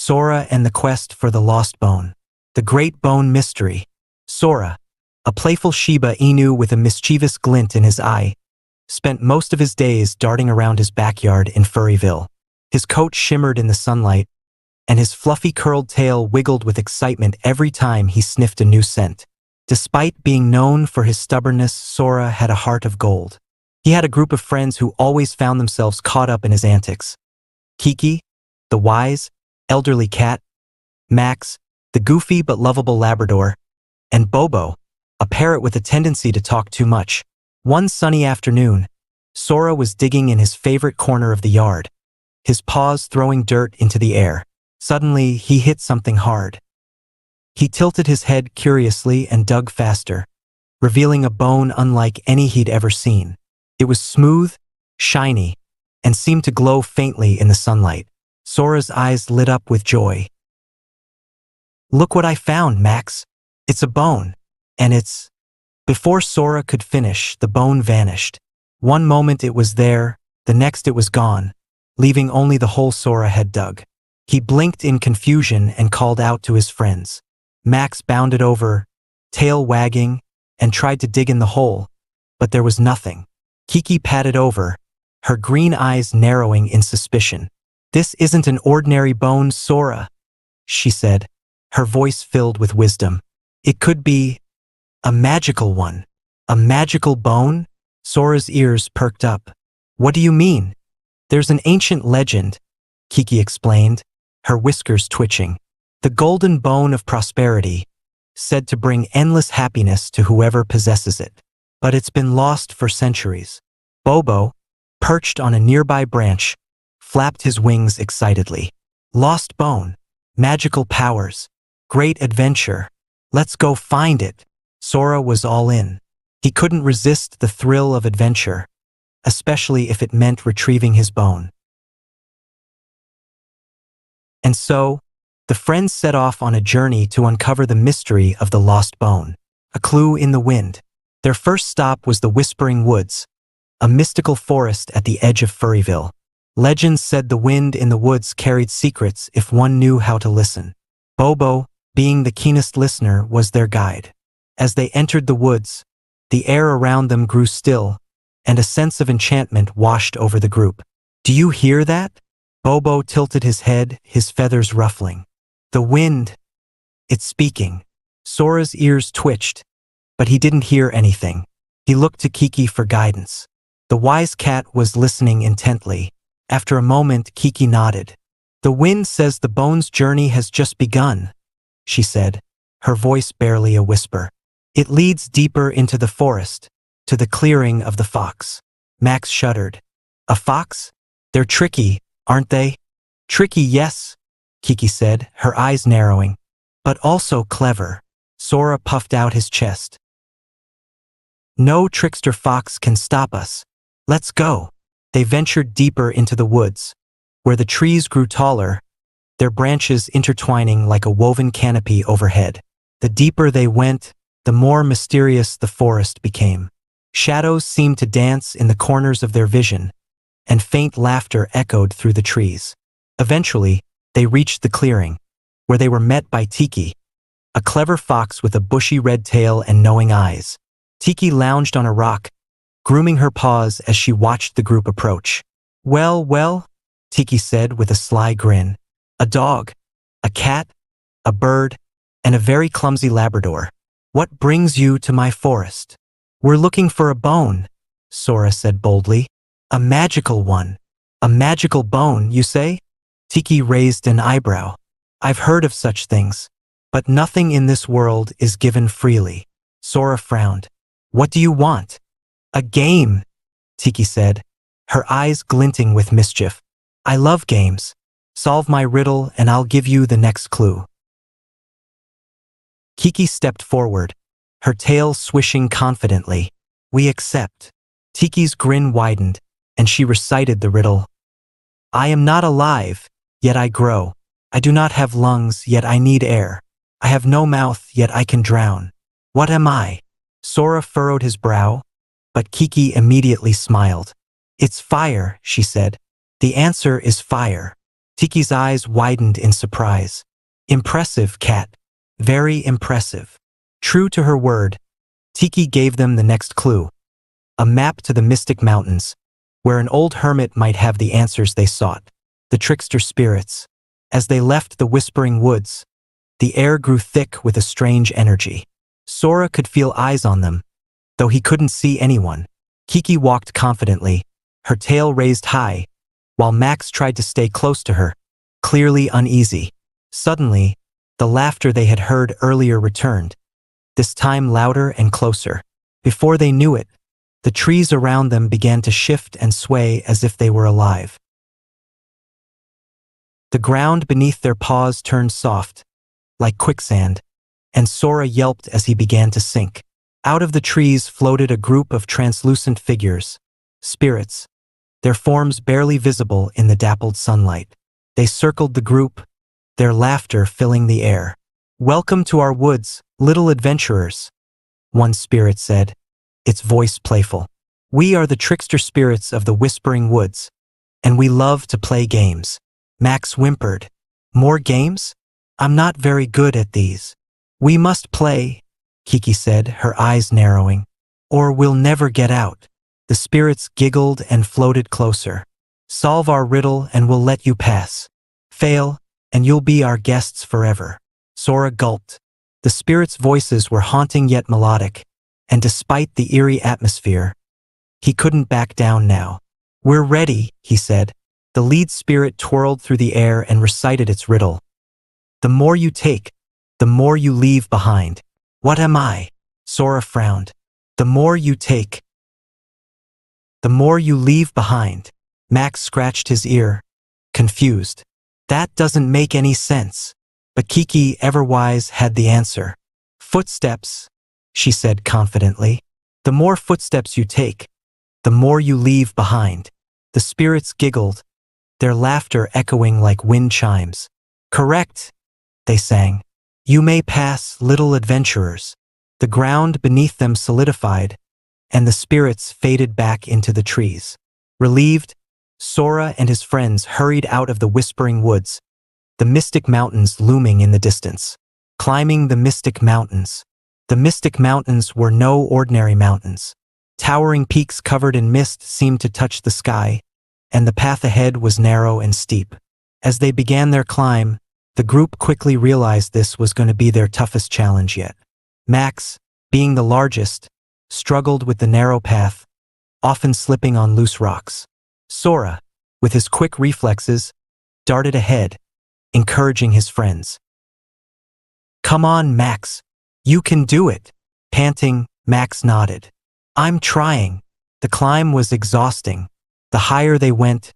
Sora and the Quest for the Lost Bone. The Great Bone Mystery. Sora, a playful Shiba Inu with a mischievous glint in his eye, spent most of his days darting around his backyard in Furryville. His coat shimmered in the sunlight, and his fluffy curled tail wiggled with excitement every time he sniffed a new scent. Despite being known for his stubbornness, Sora had a heart of gold. He had a group of friends who always found themselves caught up in his antics. Kiki, the wise, elderly cat, Max, the goofy but lovable Labrador, and Bobo, a parrot with a tendency to talk too much. One sunny afternoon, Sora was digging in his favorite corner of the yard, his paws throwing dirt into the air. Suddenly, he hit something hard. He tilted his head curiously and dug faster, revealing a bone unlike any he'd ever seen. It was smooth, shiny, and seemed to glow faintly in the sunlight. Sora's eyes lit up with joy. "Look what I found, Max. It's a bone, and it's..." Before Sora could finish, the bone vanished. One moment it was there, the next it was gone, leaving only the hole Sora had dug. He blinked in confusion and called out to his friends. Max bounded over, tail wagging, and tried to dig in the hole, but there was nothing. Kiki padded over, her green eyes narrowing in suspicion. "This isn't an ordinary bone, Sora," she said, her voice filled with wisdom. "It could be a magical one." "A magical bone?" Sora's ears perked up. "What do you mean?" "There's an ancient legend," Kiki explained, her whiskers twitching. "The golden bone of prosperity, said to bring endless happiness to whoever possesses it. But it's been lost for centuries." Bobo, perched on a nearby branch, flapped his wings excitedly. "Lost bone, magical powers, great adventure. Let's go find it." Sora was all in. He couldn't resist the thrill of adventure, especially if it meant retrieving his bone. And so, the friends set off on a journey to uncover the mystery of the lost bone. A clue in the wind. Their first stop was the Whispering Woods, a mystical forest at the edge of Furryville. Legends said the wind in the woods carried secrets if one knew how to listen. Bobo, being the keenest listener, was their guide. As they entered the woods, the air around them grew still, and a sense of enchantment washed over the group. "Do you hear that?" Bobo tilted his head, his feathers ruffling. "The wind. It's speaking." Sora's ears twitched, but he didn't hear anything. He looked to Kiki for guidance. The wise cat was listening intently. After a moment, Kiki nodded. "The wind says the bone's journey has just begun," she said, her voice barely a whisper. "It leads deeper into the forest, to the clearing of the fox." Max shuddered. "A fox? They're tricky, aren't they?" "Tricky, yes," Kiki said, her eyes narrowing. "But also clever." Sora puffed out his chest. "No trickster fox can stop us. Let's go." They ventured deeper into the woods, where the trees grew taller, their branches intertwining like a woven canopy overhead. The deeper they went, the more mysterious the forest became. Shadows seemed to dance in the corners of their vision, and faint laughter echoed through the trees. Eventually, they reached the clearing, where they were met by Kiki, a clever fox with a bushy red tail and knowing eyes. Kiki lounged on a rock, grooming her paws as she watched the group approach. "Well, well," Kiki said with a sly grin. "A dog, a cat, a bird, and a very clumsy Labrador. What brings you to my forest?" "We're looking for a bone," Sora said boldly. "A magical one." "A magical bone, you say?" Kiki raised an eyebrow. "I've heard of such things, but nothing in this world is given freely." Sora frowned. "What do you want?" "A game," Kiki said, her eyes glinting with mischief. "I love games. Solve my riddle and I'll give you the next clue." Kiki stepped forward, her tail swishing confidently. "We accept." Kiki's grin widened, and she recited the riddle. "I am not alive, yet I grow. I do not have lungs, yet I need air. I have no mouth, yet I can drown. What am I?" Sora furrowed his brow, but Kiki immediately smiled. "It's fire," she said. "The answer is fire." Kiki's eyes widened in surprise. Impressive, cat. Very impressive. True to her word, Kiki gave them the next clue. A map to the mystic mountains, where an old hermit might have the answers they sought. The trickster spirits. As they left the whispering woods, the air grew thick with a strange energy. Sora could feel eyes on them, though he couldn't see anyone. Kiki walked confidently, her tail raised high, while Max tried to stay close to her, clearly uneasy. Suddenly, the laughter they had heard earlier returned, this time louder and closer. Before they knew it, the trees around them began to shift and sway as if they were alive. The ground beneath their paws turned soft, like quicksand, and Sora yelped as he began to sink. Out of the trees floated a group of translucent figures, spirits, their forms barely visible in the dappled sunlight. They circled the group, their laughter filling the air. "Welcome to our woods, little adventurers," one spirit said, its voice playful. "We are the trickster spirits of the Whispering Woods, and we love to play games." Max whimpered. "More games? I'm not very good at these." "We must play," Kiki said, her eyes narrowing, "or we'll never get out." The spirits giggled and floated closer. "Solve our riddle and we'll let you pass. Fail, and you'll be our guests forever." Sora gulped. The spirits' voices were haunting yet melodic, and despite the eerie atmosphere, he couldn't back down now. "We're ready," he said. The lead spirit twirled through the air and recited its riddle. "The more you take, the more you leave behind." "What am I?" Sora frowned. "The more you take, the more you leave behind." Max scratched his ear, confused. "That doesn't make any sense." But Kiki, ever-wise, had the answer. "Footsteps," she said confidently. "The more footsteps you take, the more you leave behind." The spirits giggled, their laughter echoing like wind chimes. "Correct," they sang. "You may pass, little adventurers." The ground beneath them solidified, and the spirits faded back into the trees. Relieved, Sora and his friends hurried out of the Whispering Woods, the Mystic Mountains looming in the distance. Climbing the Mystic Mountains. The Mystic Mountains were no ordinary mountains. Towering peaks covered in mist seemed to touch the sky, and the path ahead was narrow and steep. As they began their climb, the group quickly realized this was going to be their toughest challenge yet. Max, being the largest, struggled with the narrow path, often slipping on loose rocks. Sora, with his quick reflexes, darted ahead, encouraging his friends. "Come on, Max. You can do it." Panting, Max nodded. "I'm trying." The climb was exhausting. The higher they went,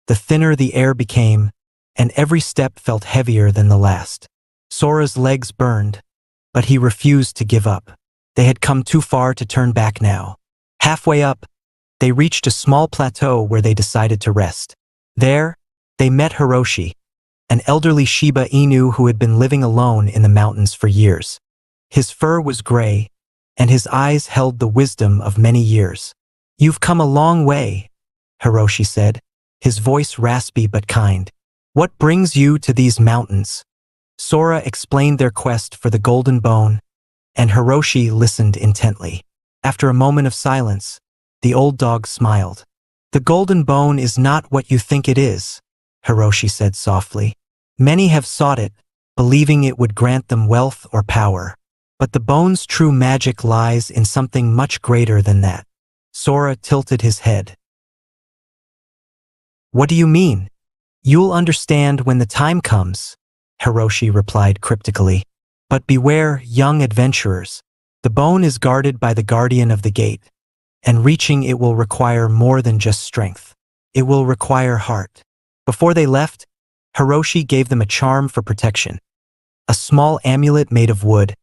the thinner the air became, and every step felt heavier than the last. Sora's legs burned, but he refused to give up. They had come too far to turn back now. Halfway up, they reached a small plateau where they decided to rest. There, they met Hiroshi, an elderly Shiba Inu who had been living alone in the mountains for years. His fur was gray, and his eyes held the wisdom of many years. "You've come a long way," Hiroshi said, his voice raspy but kind. "What brings you to these mountains?" Sora explained their quest for the golden bone, and Hiroshi listened intently. After a moment of silence, the old dog smiled. "The golden bone is not what you think it is," Hiroshi said softly. "Many have sought it, believing it would grant them wealth or power. But the bone's true magic lies in something much greater than that." Sora tilted his head. "What do you mean?" "You'll understand when the time comes," Hiroshi replied cryptically. "But beware, young adventurers. The bone is guarded by the guardian of the gate, and reaching it will require more than just strength. It will require heart." Before they left, Hiroshi gave them a charm for protection. A small amulet made of wood,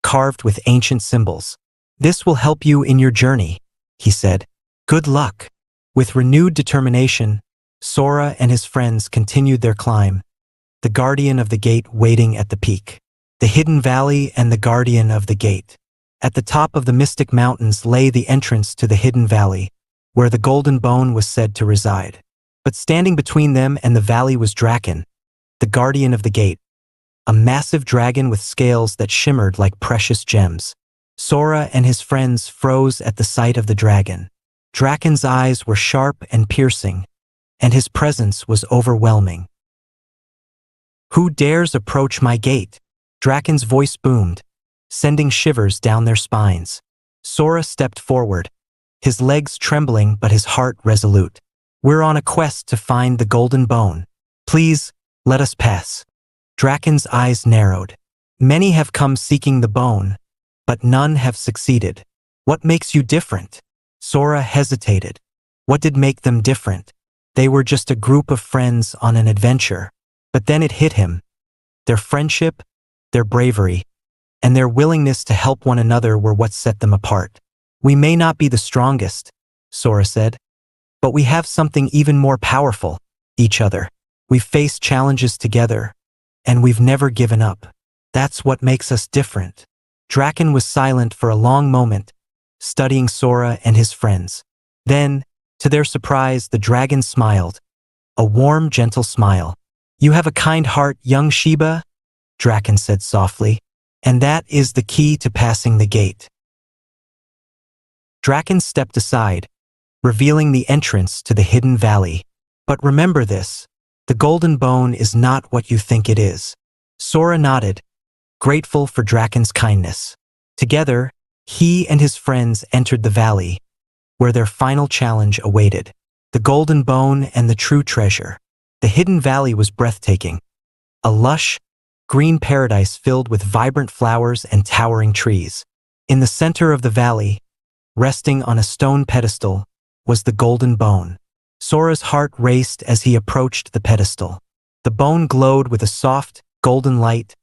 carved with ancient symbols. "This will help you in your journey," he said. "Good luck." With renewed determination, Sora and his friends continued their climb, the guardian of the gate waiting at the peak. The hidden valley and the guardian of the gate. At the top of the Mystic Mountains lay the entrance to the hidden valley, where the golden bone was said to reside. But standing between them and the valley was Draken, the guardian of the gate, a massive dragon with scales that shimmered like precious gems. Sora and his friends froze at the sight of the dragon. Draken's eyes were sharp and piercing, and his presence was overwhelming. "Who dares approach my gate?" Draken's voice boomed, sending shivers down their spines. Sora stepped forward, his legs trembling but his heart resolute. "We're on a quest to find the golden bone. Please, let us pass." Draken's eyes narrowed. "Many have come seeking the bone, but none have succeeded. What makes you different?" Sora hesitated. What did make them different? They were just a group of friends on an adventure. But then it hit him. Their friendship, their bravery, and their willingness to help one another were what set them apart. "We may not be the strongest," Sora said, "but we have something even more powerful, each other. We've faced challenges together, and we've never given up. That's what makes us different." Draken was silent for a long moment, studying Sora and his friends. Then, to their surprise, the dragon smiled. A warm, gentle smile. "You have a kind heart, young Shiba," Draken said softly, "and that is the key to passing the gate." Draken stepped aside, revealing the entrance to the hidden valley. "But remember this, the golden bone is not what you think it is." Sora nodded, grateful for Draken's kindness. Together, he and his friends entered the valley, where their final challenge awaited. The golden bone and the true treasure. The hidden valley was breathtaking. A lush, green paradise filled with vibrant flowers and towering trees. In the center of the valley, resting on a stone pedestal, was the golden bone. Sora's heart raced as he approached the pedestal. The bone glowed with a soft, golden light,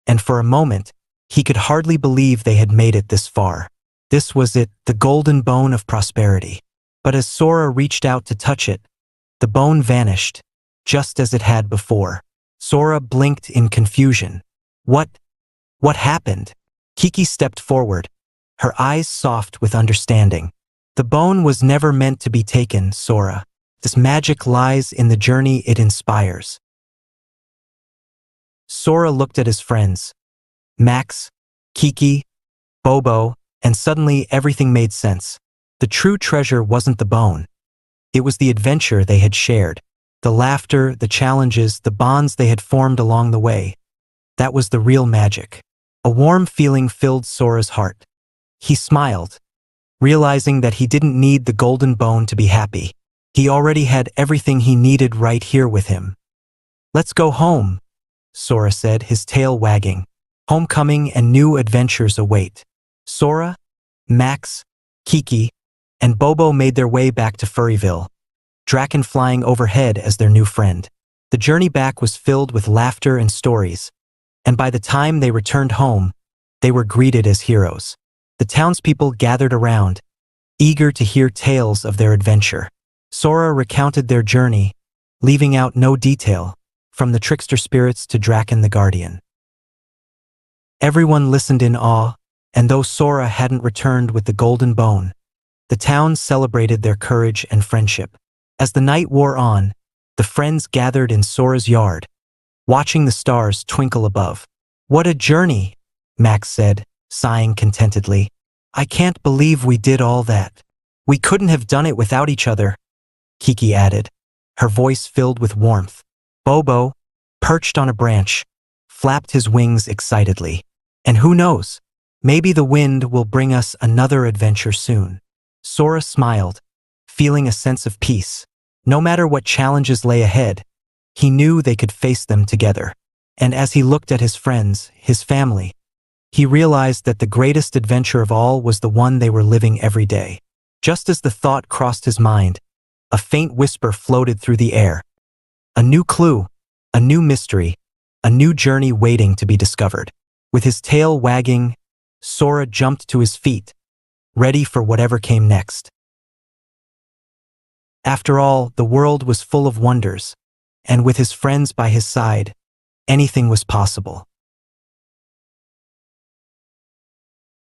and for a moment, he could hardly believe they had made it this far. This was it, the golden bone of prosperity. But as Sora reached out to touch it, the bone vanished, just as it had before. Sora blinked in confusion. What happened?" Kiki stepped forward, her eyes soft with understanding. "The bone was never meant to be taken, Sora. This magic lies in the journey it inspires." Sora looked at his friends, Max, Kiki, Bobo, and suddenly everything made sense. The true treasure wasn't the bone. It was the adventure they had shared. The laughter, the challenges, the bonds they had formed along the way. That was the real magic. A warm feeling filled Sora's heart. He smiled, realizing that he didn't need the golden bone to be happy. He already had everything he needed right here with him. "Let's go home," Sora said, his tail wagging. "Homecoming and new adventures await." Sora, Max, Kiki, and Bobo made their way back to Furryville, Draken flying overhead as their new friend. The journey back was filled with laughter and stories, and by the time they returned home, they were greeted as heroes. The townspeople gathered around, eager to hear tales of their adventure. Sora recounted their journey, leaving out no detail, from the trickster spirits to Draken the Guardian. Everyone listened in awe, and though Sora hadn't returned with the golden bone, the town celebrated their courage and friendship. As the night wore on, the friends gathered in Sora's yard, watching the stars twinkle above. "What a journey," Max said, sighing contentedly. "I can't believe we did all that. We couldn't have done it without each other," Kiki added, her voice filled with warmth. Bobo, perched on a branch, flapped his wings excitedly. "And who knows, maybe the wind will bring us another adventure soon." Sora smiled, feeling a sense of peace. No matter what challenges lay ahead, he knew they could face them together. And as he looked at his friends, his family, he realized that the greatest adventure of all was the one they were living every day. Just as the thought crossed his mind, a faint whisper floated through the air. A new clue, a new mystery, a new journey waiting to be discovered. With his tail wagging, Sora jumped to his feet, ready for whatever came next. After all, the world was full of wonders, and with his friends by his side, anything was possible.